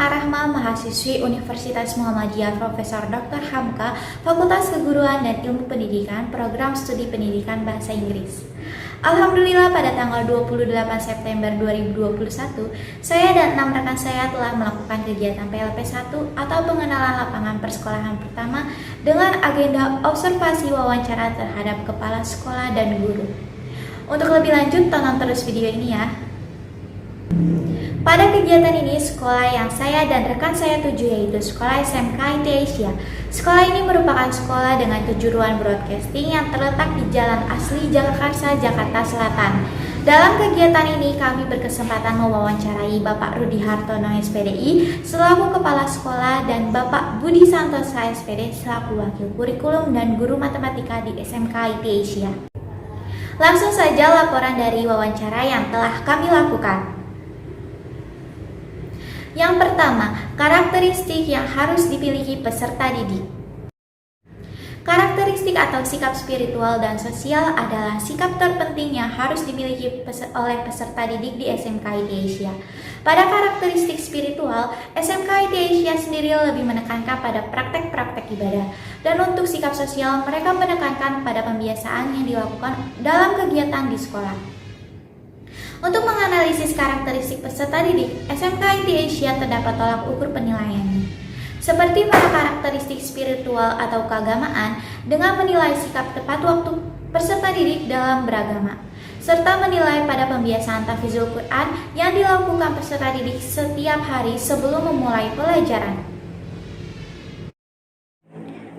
Arahma, mahasiswi Universitas Muhammadiyah Profesor Dr. Hamka, Fakultas Keguruan dan Ilmu Pendidikan, Program Studi Pendidikan Bahasa Inggris. Alhamdulillah pada tanggal 28 September 2021, saya dan 6 rekan saya telah melakukan kegiatan PLP1 atau pengenalan lapangan persekolahan pertama dengan agenda observasi wawancara terhadap kepala sekolah dan guru. Untuk lebih lanjut, tonton terus video ini ya. Pada kegiatan ini, sekolah yang saya dan rekan saya tuju yaitu Sekolah SMK IT Asia. Sekolah ini merupakan sekolah dengan kejuruan broadcasting yang terletak di Jalan Asli Jagakarsa, Jakarta Selatan. Dalam kegiatan ini, kami berkesempatan mewawancarai Bapak Rudi Hartono SPDI selaku Kepala Sekolah dan Bapak Budi Santosa SPD selaku Wakil Kurikulum dan Guru Matematika di SMK IT Asia. Langsung saja laporan dari wawancara yang telah kami lakukan. Yang pertama, karakteristik yang harus dimiliki peserta didik. Karakteristik atau sikap spiritual dan sosial adalah sikap terpenting yang harus dimiliki oleh peserta didik di SMK IT Asia. Pada karakteristik spiritual, SMK IT Asia sendiri lebih menekankan pada praktek-praktek ibadah. Dan untuk sikap sosial, mereka menekankan pada pembiasaan yang dilakukan dalam kegiatan di sekolah. Untuk menganalisis karakteristik peserta didik, SMK IT Asia terdapat tolak ukur penilaiannya. Seperti pada karakteristik spiritual atau keagamaan, dengan menilai sikap tepat waktu peserta didik dalam beragama, serta menilai pada pembiasaan tahfizul Quran yang dilakukan peserta didik setiap hari sebelum memulai pelajaran.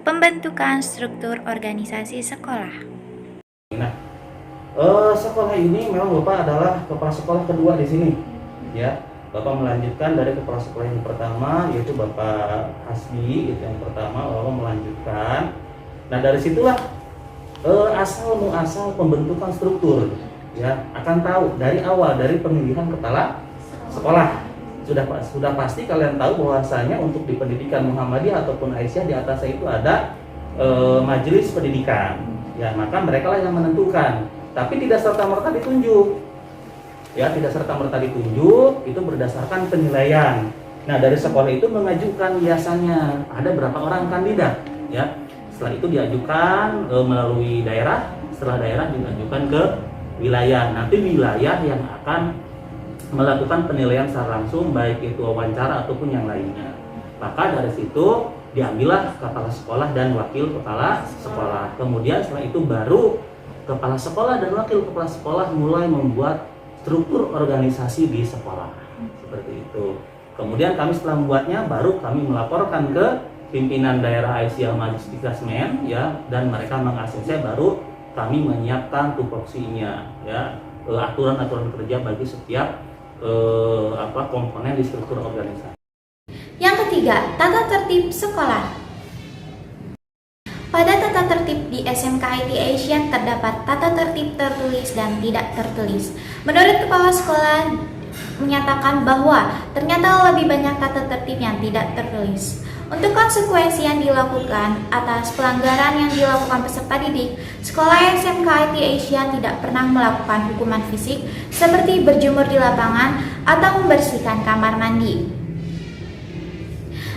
Pembentukan struktur organisasi sekolah. Sekolah ini memang Bapak adalah kepala sekolah kedua di sini, ya. Bapak melanjutkan dari kepala sekolah yang pertama, yaitu Bapak Hasbi, itu yang pertama, lalu melanjutkan. Nah dari situlah asal muasal pembentukan struktur, ya, akan tahu dari awal dari pemilihan kepala sekolah. Sudah pasti kalian tahu bahwasanya untuk di pendidikan Muhammadiyah ataupun Aisyah di atasnya itu ada majelis pendidikan, ya, maka mereka lah yang menentukan. Tapi tidak serta-merta ditunjuk, ya, tidak serta-merta ditunjuk, itu berdasarkan penilaian. Nah dari sekolah itu mengajukan biasanya ada berapa orang kandidat, ya. Setelah itu diajukan melalui daerah, setelah daerah diajukan ke wilayah. Nanti wilayah yang akan melakukan penilaian secara langsung, baik itu wawancara ataupun yang lainnya. Maka dari situ diambillah kepala sekolah dan wakil kepala sekolah. Kemudian setelah itu baru kepala sekolah dan wakil kepala sekolah mulai membuat struktur organisasi di sekolah, seperti itu. Kemudian kami setelah membuatnya, baru kami melaporkan ke pimpinan daerah Aisyah Majelis Diklasmen, ya, dan mereka meng-ACC, baru kami menyiapkan tupoksinya, ya, aturan-aturan kerja bagi setiap komponen di struktur organisasi. Yang ketiga, tata tertib sekolah. Pada tata tertib di SMK IT Asia terdapat tata tertib tertulis dan tidak tertulis. Menurut kepala sekolah menyatakan bahwa ternyata lebih banyak tata tertib yang tidak tertulis. Untuk konsekuensi yang dilakukan atas pelanggaran yang dilakukan peserta didik, sekolah SMK IT Asia tidak pernah melakukan hukuman fisik seperti berjemur di lapangan atau membersihkan kamar mandi.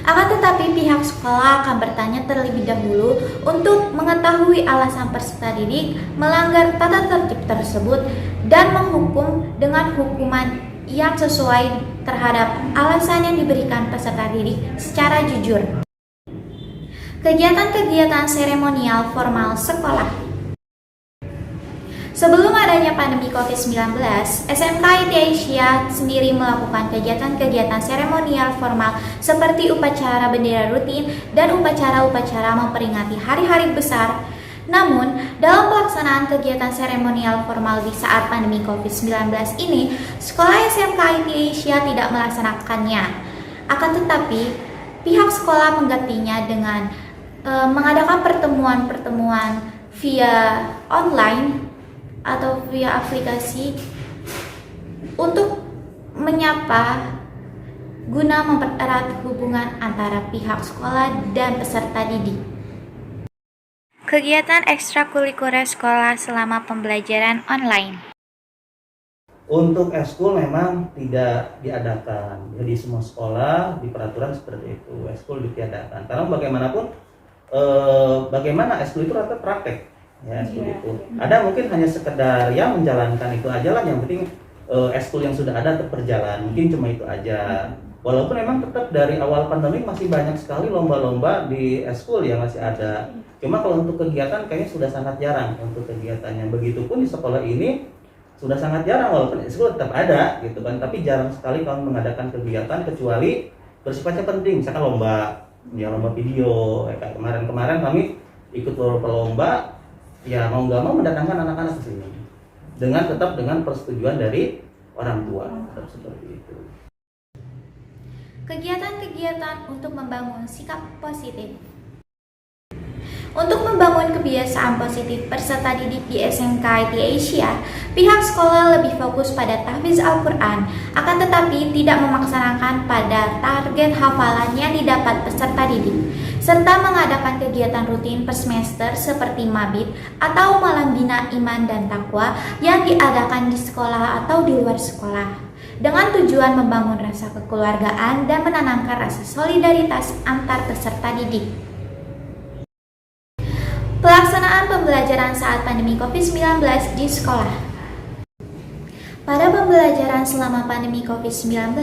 Akan tetapi pihak sekolah akan bertanya terlebih dahulu untuk mengetahui alasan peserta didik melanggar tata tertib tersebut dan menghukum dengan hukuman yang sesuai terhadap alasan yang diberikan peserta didik secara jujur. Kegiatan-kegiatan seremonial formal sekolah. Sebelum adanya pandemi COVID-19, SMK IT Asia sendiri melakukan kegiatan-kegiatan seremonial formal seperti upacara bendera rutin dan upacara-upacara memperingati hari-hari besar. Namun, dalam pelaksanaan kegiatan seremonial formal di saat pandemi COVID-19 ini, sekolah SMK IT Asia tidak melaksanakannya. Akan tetapi, pihak sekolah menggantinya dengan mengadakan pertemuan-pertemuan via online atau via aplikasi untuk menyapa guna mempererat hubungan antara pihak sekolah dan peserta didik. Kegiatan ekstrakurikuler sekolah selama pembelajaran online. Untuk eskul memang tidak diadakan. Jadi semua sekolah di peraturan seperti itu, eskul ditiadakan. Karena bagaimanapun bagaimana eskul itu rata praktek. Ya, eskul itu. Ada mungkin hanya sekedar yang menjalankan itu aja lah, yang penting eskul yang sudah ada tetap berjalan. Mungkin cuma itu aja. Walaupun memang tetap dari awal pandemi masih banyak sekali lomba-lomba di eskul yang masih ada. Cuma kalau untuk kegiatan kayaknya sudah sangat jarang untuk kegiatannya. Begitupun di sekolah ini sudah sangat jarang, walaupun eskul tetap ada gitu kan, tapi jarang sekali kalau mengadakan kegiatan kecuali bersifatnya penting, misalkan lomba, ya lomba video, kayak kemarin kami ikut lomba, ya mau nggak mau mendatangkan anak-anak ke sini, tetap dengan persetujuan dari orang tua, tetap seperti itu. Kegiatan-kegiatan untuk membangun sikap positif. Untuk membangun kebiasaan positif peserta didik di SMK IT Asia, pihak sekolah lebih fokus pada tahfiz Al-Quran, akan tetapi tidak memaksanakan pada target hafalan yang didapat peserta didik, serta mengadakan kegiatan rutin per semester seperti mabit atau malam bina iman dan takwa yang diadakan di sekolah atau di luar sekolah, dengan tujuan membangun rasa kekeluargaan dan menanamkan rasa solidaritas antar peserta didik. Pelaksanaan pembelajaran saat pandemi COVID-19 di sekolah. Pada pembelajaran selama pandemi COVID-19,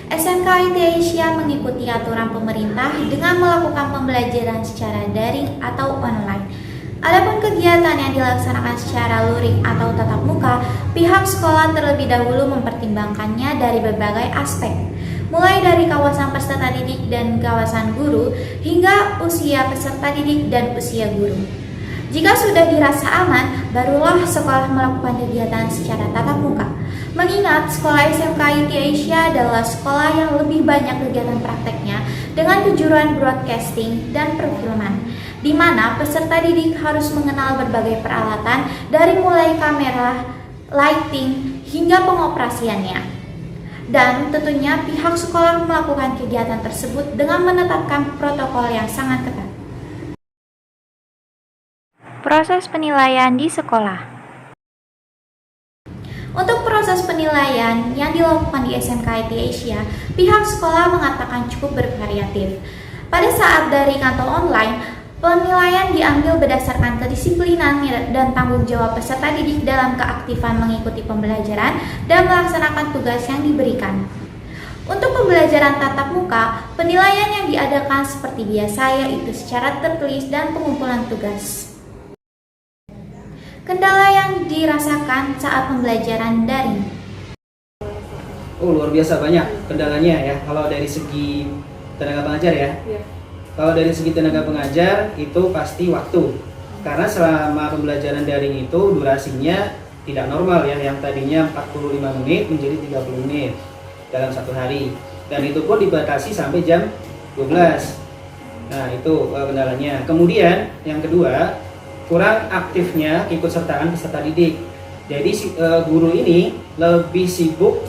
SMK IT Asia mengikuti aturan pemerintah dengan melakukan pembelajaran secara daring atau online. Adapun kegiatan yang dilaksanakan secara luring atau tatap muka, pihak sekolah terlebih dahulu mempertimbangkannya dari berbagai aspek, mulai dari kawasan peserta didik dan kawasan guru, hingga usia peserta didik dan usia guru. Jika sudah dirasa aman, barulah sekolah melakukan kegiatan secara tatap muka. Mengingat sekolah SMK IT Asia adalah sekolah yang lebih banyak kegiatan prakteknya dengan kejuruan broadcasting dan perfilman, di mana peserta didik harus mengenal berbagai peralatan dari mulai kamera, lighting, hingga pengoperasiannya. Dan tentunya pihak sekolah melakukan kegiatan tersebut dengan menetapkan protokol yang sangat ketat. Proses penilaian di sekolah. Untuk proses penilaian yang dilakukan di SMK IT Asia, pihak sekolah mengatakan cukup bervariatif. Pada saat daring atau online, penilaian diambil berdasarkan kedisiplinan dan tanggung jawab peserta didik dalam keaktifan mengikuti pembelajaran dan melaksanakan tugas yang diberikan. Untuk pembelajaran tatap muka, penilaian yang diadakan seperti biasa, yaitu secara tertulis dan pengumpulan tugas. Kendala yang dirasakan saat pembelajaran daring. Luar biasa banyak kendalanya ya. Kalau dari segi tenaga pengajar ya. Kalau dari segi tenaga pengajar itu pasti waktu. Karena selama pembelajaran daring itu durasinya tidak normal ya. Yang tadinya 45 menit menjadi 30 menit dalam satu hari. Dan itu pun dibatasi sampai jam 12. Nah, itu kendalanya. Kemudian yang kedua, kurang aktifnya keikutsertaan peserta didik. Jadi guru ini lebih sibuk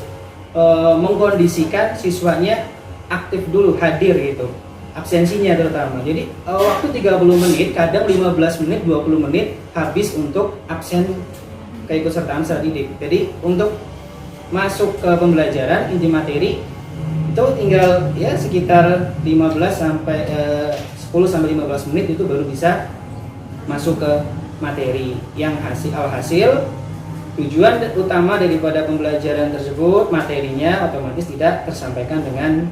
mengkondisikan siswanya aktif dulu, hadir gitu, absensinya terutama. Jadi waktu 30 menit, kadang 15 menit, 20 menit habis untuk absen keikutsertaan peserta didik. Jadi untuk masuk ke pembelajaran inti materi itu tinggal ya sekitar 15 sampai 10 sampai 15 menit itu baru bisa masuk ke materi yang alhasil tujuan utama daripada pembelajaran tersebut, materinya otomatis tidak tersampaikan dengan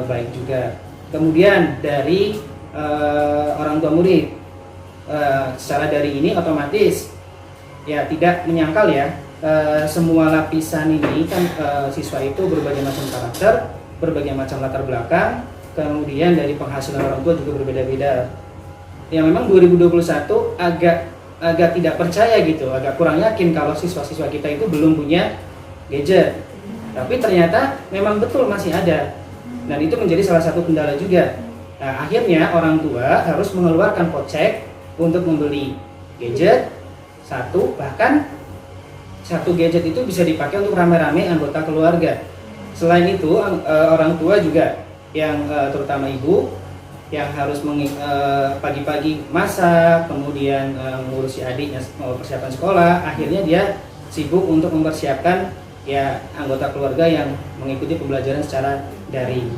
baik juga. Kemudian dari orang tua murid, secara dari ini otomatis ya tidak menyangkal ya, semua lapisan ini kan siswa itu berbagai macam karakter, berbagai macam latar belakang, kemudian dari penghasilan orang tua juga berbeda-beda. Yang memang 2021 agak tidak percaya gitu, agak kurang yakin kalau siswa-siswa kita itu belum punya gadget. Tapi ternyata memang betul masih ada. Dan itu menjadi salah satu kendala juga. Nah, akhirnya orang tua harus mengeluarkan kocek untuk membeli gadget satu, bahkan satu gadget itu bisa dipakai untuk rame-rame anggota keluarga. Selain itu, orang tua juga yang terutama ibu yang harus pagi-pagi masak, kemudian mengurusi adiknya persiapan sekolah, akhirnya dia sibuk untuk mempersiapkan ya anggota keluarga yang mengikuti pembelajaran secara daring.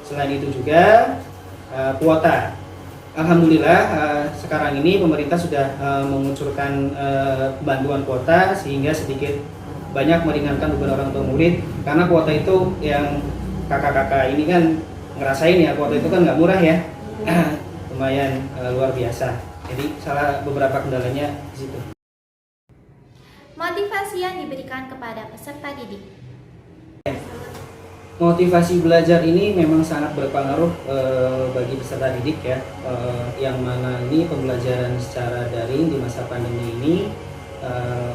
Selain itu juga kuota. Alhamdulillah sekarang ini pemerintah sudah mengucurkan bantuan kuota sehingga sedikit banyak meringankan beban orang tua murid, karena kuota itu yang kakak-kakak ini kan ngerasain ya, kuota itu kan nggak murah ya. Lumayan luar biasa. Jadi salah beberapa kendalanya di situ. Motivasi yang diberikan kepada peserta didik. Motivasi belajar ini memang sangat berpengaruh bagi peserta didik ya, yang mana ini pembelajaran secara daring di masa pandemi ini,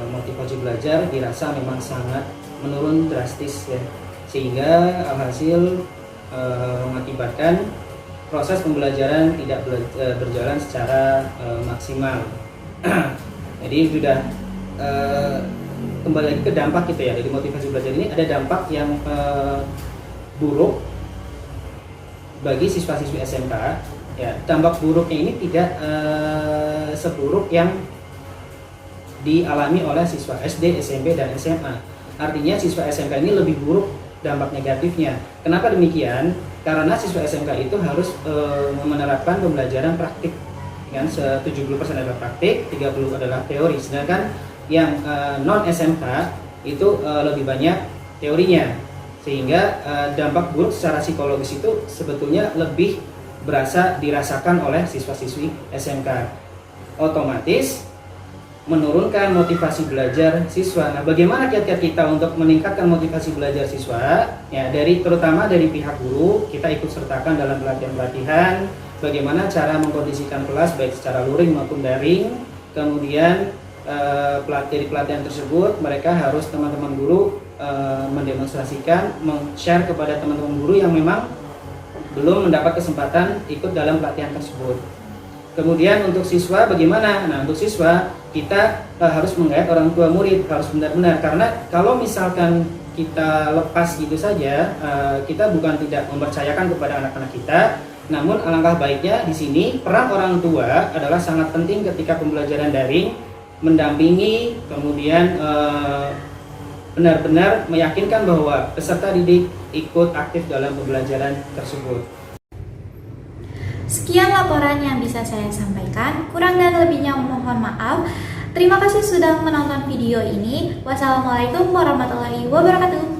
motivasi belajar dirasa memang sangat menurun drastis ya, sehingga alhasil mengakibatkan proses pembelajaran tidak berjalan secara maksimal. Jadi sudah kembali lagi ke dampak gitu ya, dari motivasi belajar ini ada dampak yang buruk bagi siswa-siswi SMK ya. Dampak buruknya ini tidak seburuk yang dialami oleh siswa SD, SMP, dan SMA. Artinya siswa SMK ini lebih buruk dampak negatifnya. Kenapa demikian? Karena siswa SMK itu harus menerapkan pembelajaran praktik, kan 70% adalah praktik, 30% adalah teori. Sedangkan yang non SMK itu lebih banyak teorinya, sehingga dampak buruk secara psikologis itu sebetulnya lebih dirasakan oleh siswa-siswi SMK. Otomatis menurunkan motivasi belajar siswa. Nah, bagaimana kiat-kiat kita untuk meningkatkan motivasi belajar siswa? Ya, terutama dari pihak guru, kita ikut sertakan dalam pelatihan-pelatihan, bagaimana cara mengkondisikan kelas baik secara luring maupun daring. Kemudian dari pelatihan tersebut mereka harus teman-teman guru mendemonstrasikan, men-share kepada teman-teman guru yang memang belum mendapat kesempatan ikut dalam pelatihan tersebut. Kemudian untuk siswa bagaimana? Nah, untuk siswa kita harus menggait orang tua murid, harus benar-benar, karena kalau misalkan kita lepas gitu saja, kita bukan tidak mempercayakan kepada anak-anak kita, namun alangkah baiknya di sini peran orang tua adalah sangat penting ketika pembelajaran daring, mendampingi, kemudian benar-benar meyakinkan bahwa peserta didik ikut aktif dalam pembelajaran tersebut. Sekian laporan yang bisa saya sampaikan, kurang dan lebihnya mohon maaf. Terima kasih sudah menonton video ini. Wassalamualaikum warahmatullahi wabarakatuh.